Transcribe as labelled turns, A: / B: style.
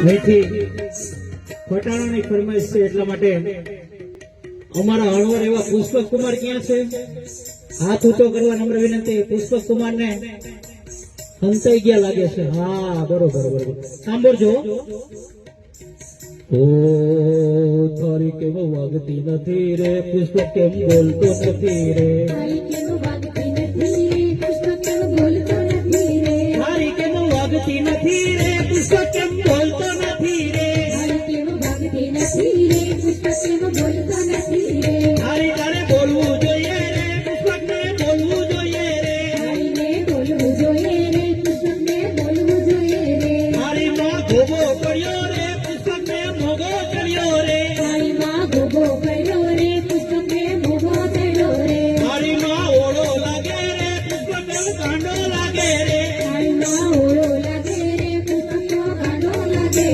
A: અહીંથી ફટાણાની ફરમાઈશ છે એટલા માટે અમારા હળવર એવા પુષ્પક કુમાર ક્યાં છે? હાથ ઊંચો કરવા નમ્ર વિનંતી. પુષ્પક કુમાર ને હંતાઈ ગયા લાગે છે. હા, બરોબર બરોબર. સાંભળજો. ઓ તારી કેમ વાગતી નથી રે, પુષ્પક કેમ બોલતો નથી રે,
B: તારી કેમ વાગતી નથી રે, પુષ્પક કેમ બોલતો નથી રે,
A: તારી કેમ વાગતી નથી રે, પુષ્પક કેમ બોલતો નથી રે,
B: તારી કેમ વાગતી નથી રે, પુષ્પક કેમ બોલતો નથી રે,
A: તારી તારે બોલવું જોઈએ રે, પુષ્પક ને બોલવું જોઈએ રે,
B: તારીને બોલવું જોઈએ રે, પુષ્પકને બોલવું જોઈએ રે,
A: તારી માં ભોગો કર્યો રે, પુષ્પક ને ભોગો કર્યો રે,
B: તારી માં ભોગો કર્યો રે, પુષ્પકને ભોગો કર્યો રે,
A: તારી માં ઓળો લાગે રે, પુષ્પક ને કાંડો લાગે રે,
B: તારી માં ઓળો લાગે રે, પુષ્પકનો કાંડો લાગે